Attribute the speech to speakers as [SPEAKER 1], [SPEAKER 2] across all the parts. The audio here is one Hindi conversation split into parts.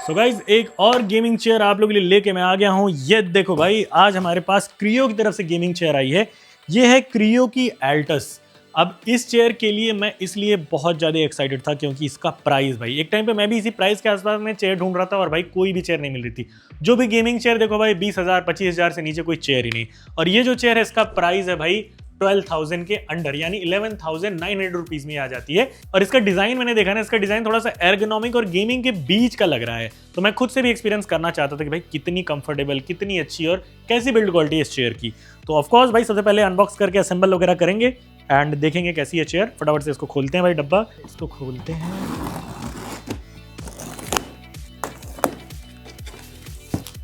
[SPEAKER 1] सो गाइज एक और गेमिंग चेयर आप लोगों के लिए लेके मैं आ गया हूँ। ये देखो भाई, आज हमारे पास क्रियो की तरफ से गेमिंग चेयर आई है। ये है क्रियो की एल्टस। अब इस चेयर के लिए मैं इसलिए बहुत ज़्यादा एक्साइटेड था क्योंकि इसका प्राइस, भाई एक टाइम पे मैं भी इसी प्राइस के आसपास में चेयर ढूंढ रहा था और भाई कोई भी चेयर नहीं मिल रही थी। जो भी गेमिंग चेयर देखो भाई 20,000 25,000 से नीचे कोई चेयर ही नहीं। और ये जो चेयर है इसका प्राइस है भाई 12,000 के अंडर, यानी 11,900 रुपीज में आ जाती है। और इसका डिजाइन मैंने देखा ना, इसका डिजाइन थोड़ा सा एर्गोनॉमिक और गेमिंग के बीच का लग रहा है। तो मैं खुद से भी एक्सपीरियंस करना चाहता था कि भाई कितनी कंफर्टेबल, कितनी अच्छी और कैसी बिल्ड क्वालिटी है इस चेयर की। तो ऑफकोर्स भाई सबसे पहले अनबॉक्स करके असेंबल वगैरह करेंगे एंड देखेंगे कैसी है चेयर। फटाफट से इसको खोलते हैं भाई, डब्बा इसको खोलते हैं।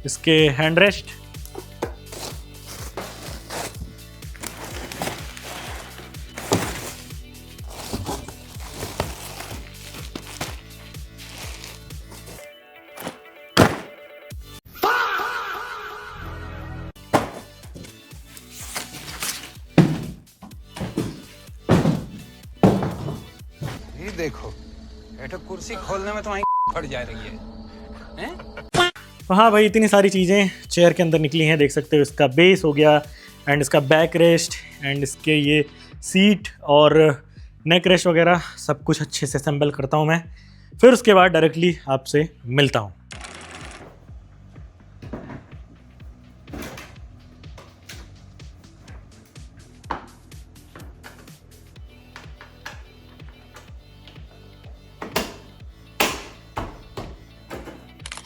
[SPEAKER 1] इसके हैंड रेस्ट,
[SPEAKER 2] देखो तो कुर्सी खोलने में तुम्हारी फट जा रही है।
[SPEAKER 1] तो हाँ भाई, इतनी सारी चीज़ें चेयर के अंदर निकली हैं। देख सकते हो इसका बेस हो गया एंड इसका बैक रेस्ट एंड इसके ये सीट और नेक रेस्ट वगैरह सब कुछ अच्छे से असेंबल करता हूँ मैं। फिर उसके बाद डायरेक्टली आपसे मिलता हूँ।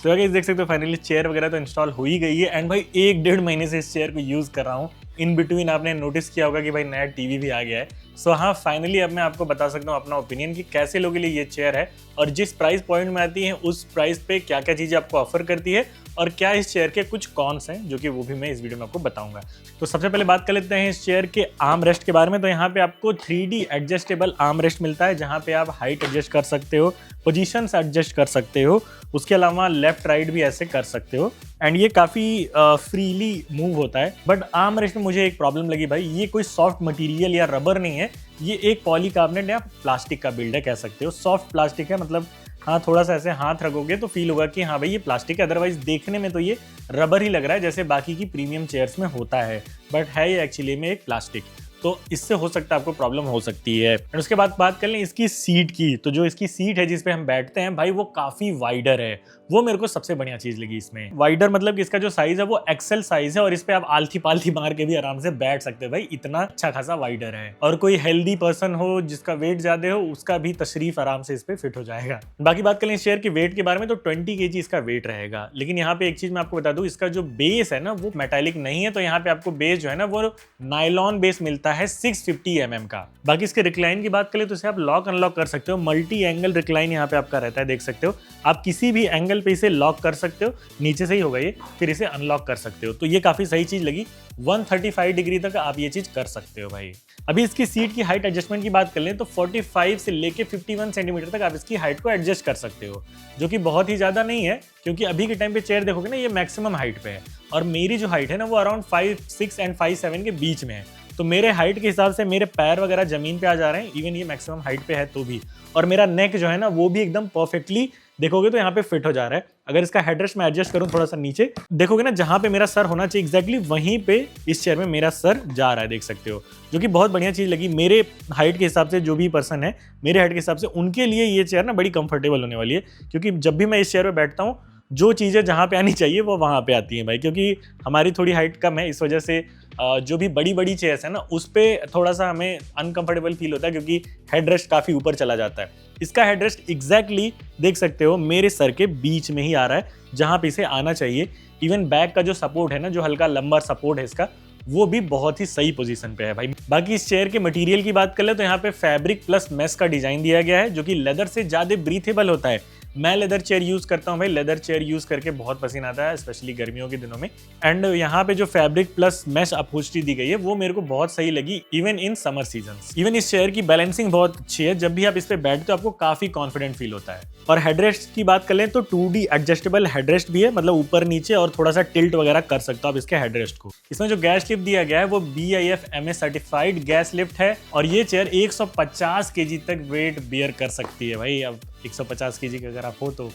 [SPEAKER 1] तो गाइस देख सकते हो फाइनली चेयर वगैरह तो इंस्टॉल हो ही गई है एंड भाई 1-1.5 महीने से इस चेयर को यूज़ कर रहा हूँ। इन बिटवीन आपने नोटिस किया होगा कि भाई नया टीवी भी आ गया है। सो हाँ, फाइनली अब मैं आपको बता सकता हूँ अपना ओपिनियन कि कैसे लोगों के लिए ये चेयर है और जिस प्राइस पॉइंट में आती है उस प्राइस पे क्या क्या चीज़ें आपको ऑफर करती है और क्या इस चेयर के कुछ कॉन्स हैं, जो कि वो भी मैं इस वीडियो में आपको बताऊंगा। तो सबसे पहले बात कर लेते हैं इस चेयर के आर्म रेस्ट के बारे में। तो यहाँ पे आपको 3D एडजस्टेबल आर्म रेस्ट मिलता है, जहाँ पे आप हाइट एडजस्ट कर सकते हो, पोजीशंस एडजस्ट कर सकते हो, उसके अलावा लेफ्ट राइट भी ऐसे कर सकते हो एंड ये काफ़ी फ्रीली मूव होता है। बट आर्म रेस्ट में मुझे एक प्रॉब्लम लगी भाई, ये कोई सॉफ्ट मटेरियल या रबर नहीं है, ये एक पॉलीकार्बोनेट या प्लास्टिक का बिल्ड है, कह सकते हो। सॉफ्ट प्लास्टिक है, मतलब हाँ थोड़ा सा ऐसे हाथ रखोगे तो फील होगा कि हाँ भाई ये प्लास्टिक है। अदरवाइज देखने में तो ये रबर ही लग रहा है जैसे बाकी की प्रीमियम चेयर्स में होता है, बट है ये एक्चुअली में एक प्लास्टिक। तो इससे हो सकता है आपको प्रॉब्लम हो सकती है। और उसके बाद बात कर लें इसकी सीट की। तो जो इसकी सीट है जिस पे हम बैठते हैं भाई, वो काफी वाइडर है। वो मेरे को सबसे बढ़िया चीज लगी इसमें। वाइडर मतलब कि इसका जो साइज है वो एक्सेल साइज है और इस पे आप आलथी पालथी मार के भी आराम से बैठ सकते हैं भाई, इतना अच्छा खासा वाइडर है। और कोई हेल्दी पर्सन हो जिसका वेट ज्यादा हो, उसका भी तशरीफ आराम से इस पे फिट हो जाएगा। बाकी बात कर लें इस चेयर के वेट के बारे में, तो 20 kg इसका वेट रहेगा। लेकिन यहाँ पे एक चीज मैं आपको बता दूं, इसका जो बेस है ना वो मेटालिक नहीं है। तो यहाँ पे आपको बेस जो है ना वो नायलॉन बेस मिलता है 650 mm का। बाकी इसके रिक्लाइन की बात करें तो इसे आप लॉक अनलॉक कर सकते हो। मल्टी एंगल रिक्लाइन यहाँ पे आपका रहता है, देख सकते हो। आप किसी भी एंगल पे इसे लॉक कर सकते हो, नीचे से ही होगा ये, फिर इसे अनलॉक कर सकते हो। तो ये काफी सही चीज लगी। 135 डिग्री तक आप ये चीज कर सकते हो भाई। अभी इसकी सीट की हाइट एडजस्टमेंट की बात कर लें तो 45 से लेके 51 सेंटीमीटर तक आप इसकी हाइट को एडजस्ट कर सकते हो, जो कि बहुत ही ज्यादा नहीं है, क्योंकि अभी के टाइम पे चेयर देखोगे ना ये मैक्सिमम हाइट पे है और मेरी जो हाइट है ना वो अराउंड 5'6" एंड 5'7" के बीच में है। तो मेरे हाइट के हिसाब से मेरे पैर वगैरह जमीन पे आ जा रहे हैं, इवन ये मैक्सिमम हाइट पे है तो भी। और मेरा नेक जो है ना वो भी एकदम परफेक्टली देखोगे तो यहाँ पे फिट हो जा रहा है। अगर इसका हेडरेस्ट मैं एडजस्ट करूँ थोड़ा सा नीचे, देखोगे ना जहाँ पे मेरा सर होना चाहिए एग्जैक्टली वहीं पे इस चेयर में मेरा सर जा रहा है, देख सकते हो। जो कि बहुत बढ़िया चीज़ लगी मेरे हाइट के हिसाब से। जो भी पर्सन है मेरे हाइट के हिसाब से, उनके लिए ये चेयर ना बड़ी कंफर्टेबल होने वाली है, क्योंकि जब भी मैं इस चेयर पर बैठता हूँ जो चीज़ें जहाँ पे आनी चाहिए वो वहाँ पे आती हैं भाई। क्योंकि हमारी थोड़ी हाइट कम है, इस वजह से जो भी बड़ी बड़ी चेयर्स है ना उस पर थोड़ा सा हमें अनकंफर्टेबल फील होता है, क्योंकि हेडरेस्ट काफ़ी ऊपर चला जाता है। इसका हेडरेस्ट एग्जैक्टली देख सकते हो मेरे सर के बीच में ही आ रहा है, जहाँ पे इसे आना चाहिए। इवन बैक का जो सपोर्ट है ना, जो हल्का लंबा सपोर्ट है इसका, वो भी बहुत ही सही पोजीशन पे है भाई। बाकी इस चेयर के मटेरियल की बात कर ले तो यहाँ पे फैब्रिक प्लस मेश का डिजाइन दिया गया है, जो कि लेदर से ज्यादा ब्रीथेबल होता है। मैं लेदर चेयर यूज करता हूँ भाई, लेदर चेयर यूज करके बहुत पसीना आता है, स्पेशली गर्मियों के दिनों में। एंड यहाँ पे जो फैब्रिक प्लस मेश अपहोल्स्ट्री दी गई है वो मेरे को बहुत सही लगी, even in summer seasons. Even इस चेयर की बैलेंसिंग बहुत अच्छी है, जब भी आप इस पे बैठते हो आपको काफी कॉन्फिडेंट फील होता है। और हेडरेस्ट की बात कर लें तो 2D एडजस्टेबल हेडरेस्ट भी है, मतलब ऊपर नीचे और थोड़ा सा टिल्ट वगैरह कर सकते हो आप इसके हेडरेस्ट को। इसमें जो गैस लिफ्ट दिया गया है वो BIFMA सर्टिफाइड गैस लिफ्ट है और ये चेयर 150 kg तक वेट बियर कर सकती है भाई। अब 150 kg का अगर आप हो तो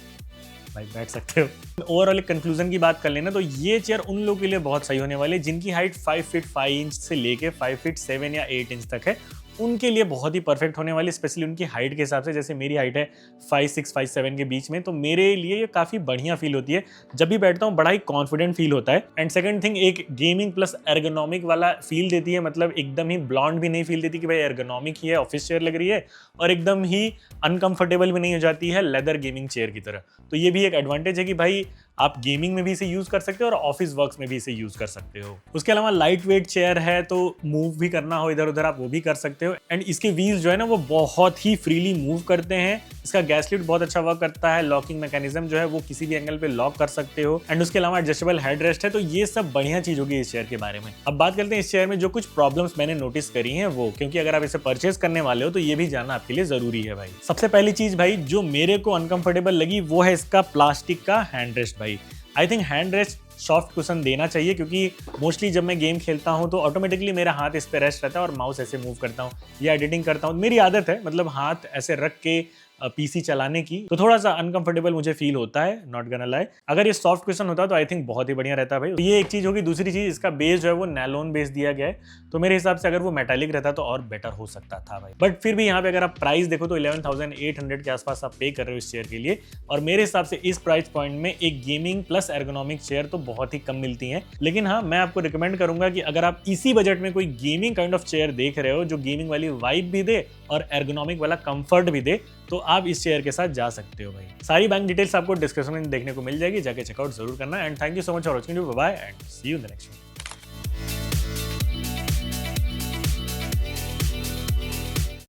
[SPEAKER 1] भाई बैठ सकते हो। ओवरऑल एक कंक्लूजन की बात कर लेना तो ये चेयर उन लोगों के लिए बहुत सही होने वाली है जिनकी हाइट 5 फीट 5 इंच से लेके 5 फीट 7 या 8 इंच तक है। उनके लिए बहुत ही परफेक्ट होने वाली, स्पेशली उनकी हाइट के हिसाब से। जैसे मेरी हाइट है 5'6", 5'7" के बीच में, तो मेरे लिए ये काफ़ी बढ़िया फील होती है। जब भी बैठता हूँ बड़ा ही कॉन्फिडेंट फील होता है। एंड सेकंड थिंग, एक गेमिंग प्लस एर्गोनॉमिक वाला फील देती है, मतलब एकदम ही ब्लॉन्ड भी नहीं फील देती कि भाई एर्गोनॉमिक ही है, ऑफिस चेयर लग रही है, और एकदम ही अनकंफर्टेबल भी नहीं हो जाती है लेदर गेमिंग चेयर की तरह। तो ये भी एक एडवांटेज है कि भाई आप गेमिंग में भी इसे यूज कर सकते हो और ऑफिस वर्क्स में भी इसे यूज कर सकते हो। उसके अलावा लाइट वेट चेयर है, तो मूव भी करना हो इधर उधर आप वो भी कर सकते हो। एंड इसके व्हील्स जो है ना वो बहुत ही फ्रीली मूव करते हैं। इसका गैस लिफ्ट बहुत अच्छा वर्क करता है। लॉकिंग मैकेनिज्म जो है वो किसी भी एंगल पे लॉक कर सकते हो। एंड उसके अलावा एडजस्टेबल हेड रेस्ट है। तो ये सब बढ़िया चीज होगी इस चेयर के बारे में। अब बात करते हैं इस चेयर में जो कुछ प्रॉब्लम्स मैंने नोटिस करी हैं वो, क्योंकि अगर आप इसे परचेज करने वाले हो तो ये भी जानना आपके लिए जरूरी है भाई। सबसे पहली चीज भाई जो मेरे को अनकंफर्टेबल लगी वो है इसका प्लास्टिक का हैंड रेस्ट भाई। I think hand rest soft cushion देना चाहिए, क्योंकि मोस्टली जब मैं गेम खेलता हूं तो ऑटोमेटिकली मेरा हाथ इस पे रेस्ट रहता है और माउस ऐसे मूव करता हूं या एडिटिंग करता हूं। मेरी आदत है, मतलब हाथ ऐसे रख के पीसी चलाने की, तो थोड़ा सा अनकंफर्टेबल मुझे फील होता है, नॉट गना लाई। अगर ये सॉफ्ट क्वेश्चन होता तो आई थिंक बहुत ही बढ़िया रहता भाई। तो ये एक चीज होगी। दूसरी चीज, इसका बेस जो है वो नैलोन बेस दिया गया है, तो मेरे हिसाब से अगर वो मेटालिक रहता तो और बेटर हो सकता था भाई। बट फिर भी यहाँ पे अगर आप प्राइस देखो तो 11,800 के आसपास आप पे कर रहे हो इस चेयर के लिए, और मेरे हिसाब से इस प्राइस पॉइंट में एक गेमिंग प्लस एर्गोनॉमिक चेयर तो बहुत ही कम मिलती है। लेकिन हाँ, मैं आपको रिकमेंड करूंगा कि अगर आप इसी बजट में कोई गेमिंग काइंड ऑफ चेयर देख रहे हो जो गेमिंग वाली वाइब भी दे और एर्गोनॉमिक वाला कंफर्ट भी दे, तो आप इस चेयर के साथ जा सकते हो भाई। सारी बैंक डिटेल्स आपको डिस्क्रिप्शन में देखने को मिल जाएगी, जाके चेकआउट जरूर करना। And thank you so much for watching, bye bye and see you in the next one.